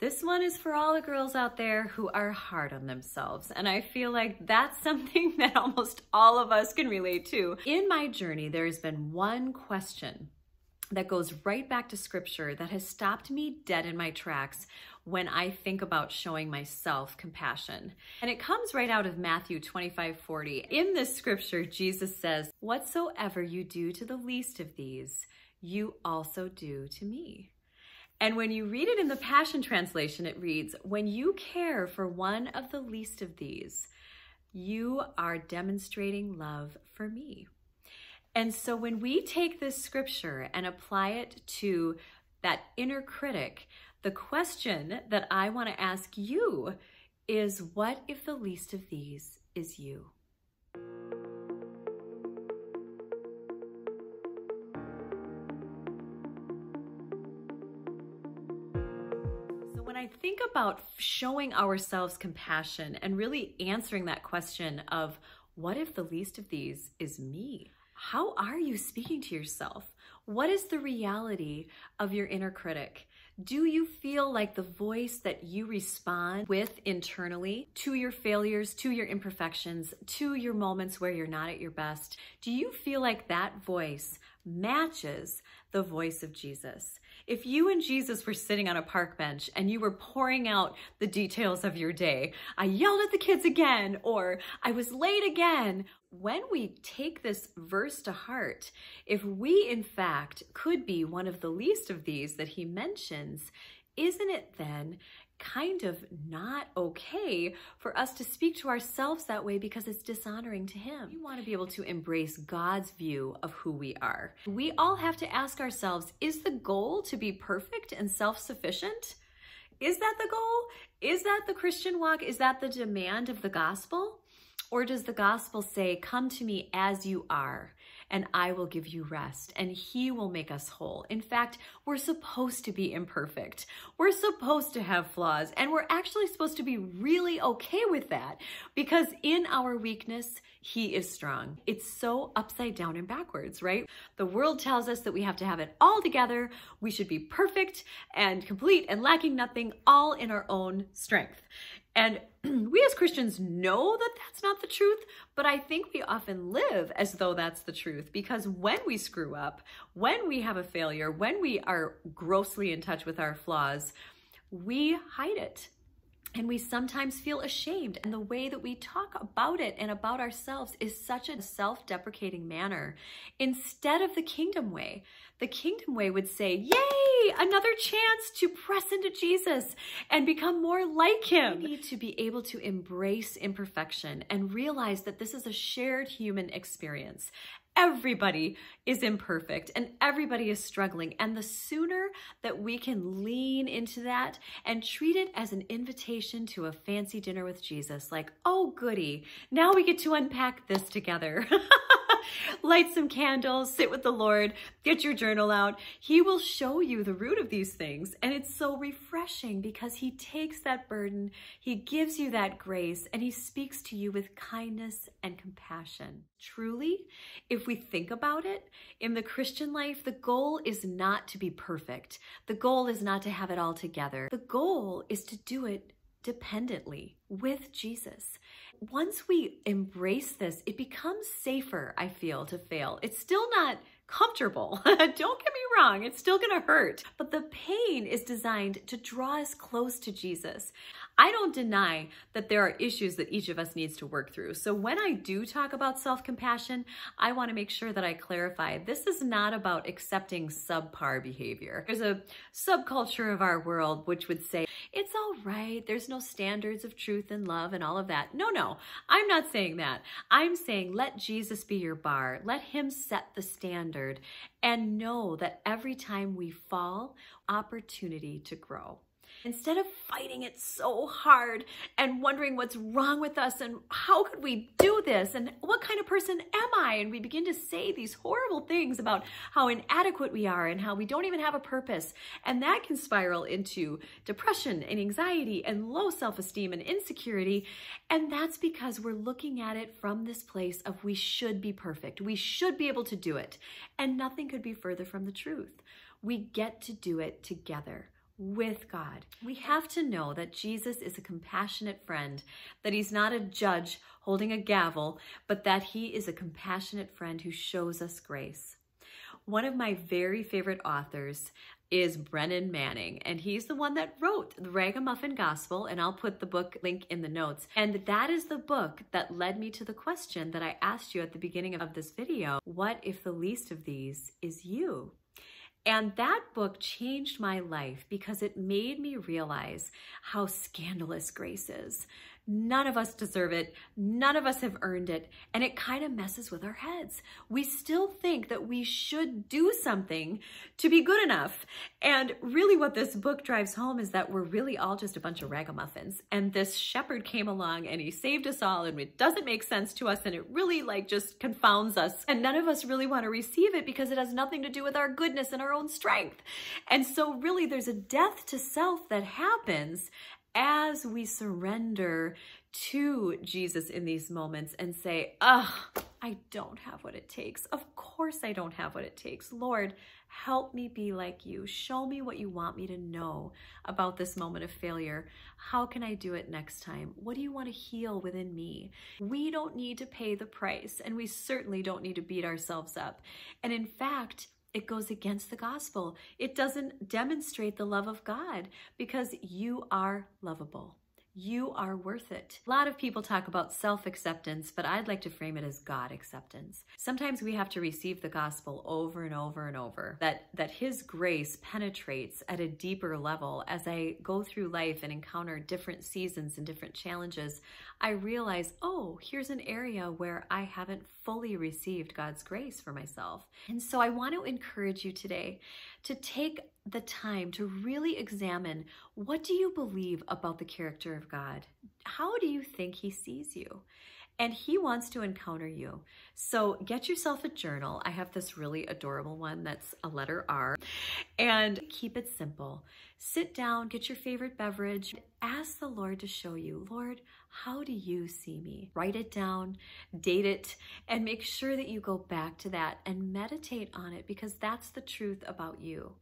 This one is for all the girls out there who are hard on themselves. And I feel like that's something that almost all of us can relate to. In my journey, there's been one question that goes right back to scripture that has stopped me dead in my tracks when I think about showing myself compassion. And it comes right out of Matthew 25:40. In this scripture, Jesus says, "Whatsoever you do to the least of these, you also do to me." And when you read it in the Passion Translation, it reads, "When you care for one of the least of these, you are demonstrating love for me." And so when we take this scripture and apply it to that inner critic, the question that I want to ask you is, what if the least of these is you? When I think about showing ourselves compassion and really answering that question of, what if the least of these is me? How are you speaking to yourself? What is the reality of your inner critic? Do you feel like the voice that you respond with internally to your failures, to your imperfections, to your moments where you're not at your best? Do you feel like that voice matches the voice of Jesus? If you and Jesus were sitting on a park bench and you were pouring out the details of your day, I yelled at the kids again, or I was late again. When we take this verse to heart, if we in fact could be one of the least of these that he mentions, isn't it then kind of not okay for us to speak to ourselves that way because it's dishonoring to him? We want to be able to embrace God's view of who we are. We all have to ask ourselves, is the goal to be perfect and self-sufficient? Is that the goal? Is that the Christian walk? Is that the demand of the gospel? Or does the gospel say, come to me as you are, and I will give you rest, and he will make us whole? In fact, we're supposed to be imperfect. We're supposed to have flaws, and we're actually supposed to be really okay with that, because in our weakness, he is strong. It's so upside down and backwards, right? The world tells us that we have to have it all together. We should be perfect and complete and lacking nothing, all in our own strength. And we as Christians know that that's not the truth, but I think we often live as though that's the truth, because when we screw up, when we have a failure, when we are grossly in touch with our flaws, we hide it. And we sometimes feel ashamed. And the way that we talk about it and about ourselves is such a self-deprecating manner instead of the kingdom way. The kingdom way would say, yay, another chance to press into Jesus and become more like him. We need to be able to embrace imperfection and realize that this is a shared human experience. Everybody is imperfect and everybody is struggling. And the sooner that we can lean into that and treat it as an invitation to a fancy dinner with Jesus, like, oh goody, now we get to unpack this together. Light some candles, sit with the Lord, get your journal out. He will show you the root of these things. And it's so refreshing because he takes that burden, he gives you that grace, and he speaks to you with kindness and compassion. Truly, if we think about it, in the Christian life, the goal is not to be perfect. The goal is not to have it all together. The goal is to do it dependently with Jesus. Once we embrace this, it becomes safer, I feel, to fail. It's still not comfortable. Don't get me wrong, it's still gonna hurt, but the pain is designed to draw us close to Jesus. I don't deny that there are issues that each of us needs to work through. So when I do talk about self-compassion, I want to make sure that I clarify this is not about accepting subpar behavior. There's a subculture of our world which would say, it's all right, there's no standards of truth and love and all of that. No, I'm not saying that. I'm saying let Jesus be your bar. Let him set the standard and know that every time we fall, opportunity to grow. Instead of fighting it so hard and wondering what's wrong with us and how could we do this and what kind of person am I? And we begin to say these horrible things about how inadequate we are and how we don't even have a purpose. And that can spiral into depression and anxiety and low self-esteem and insecurity. And that's because we're looking at it from this place of we should be perfect. We should be able to do it. And nothing could be further from the truth. We get to do it together with God. We have to know that Jesus is a compassionate friend, that he's not a judge holding a gavel, but that he is a compassionate friend who shows us grace. One of my very favorite authors is Brennan Manning, and he's the one that wrote the Ragamuffin Gospel, and I'll put the book link in the notes. And that is the book that led me to the question that I asked you at the beginning of this video. What if the least of these is you? And that book changed my life because it made me realize how scandalous grace is. None of us deserve it. None of us have earned it. And it kind of messes with our heads. We still think that we should do something to be good enough. And really what this book drives home is that we're really all just a bunch of ragamuffins. And this shepherd came along and he saved us all, and it doesn't make sense to us, and it really just confounds us. And none of us really want to receive it because it has nothing to do with our goodness and our own strength. And so really there's a death to self that happens as we surrender to Jesus in these moments and say, I don't have what it takes. Of course I don't have what it takes. Lord, help me be like you. Show me what you want me to know about this moment of failure. How can I do it next time? What do you want to heal within me? We don't need to pay the price, and we certainly don't need to beat ourselves up. And in fact, it goes against the gospel. It doesn't demonstrate the love of God because you are lovable. You are worth it. A lot of people talk about self-acceptance, but I'd like to frame it as God acceptance. Sometimes we have to receive the gospel over and over and over, that his grace penetrates at a deeper level. As I go through life and encounter different seasons and different challenges, I realize, oh, here's an area where I haven't fully received God's grace for myself. And so I want to encourage you today to take the time to really examine, what do you believe about the character of God? How do you think he sees you? And he wants to encounter you. So get yourself a journal. I have this really adorable one that's a letter R. And keep it simple. Sit down, get your favorite beverage, ask the Lord to show you, Lord, how do you see me? Write it down, date it, and make sure that you go back to that and meditate on it, because that's the truth about you.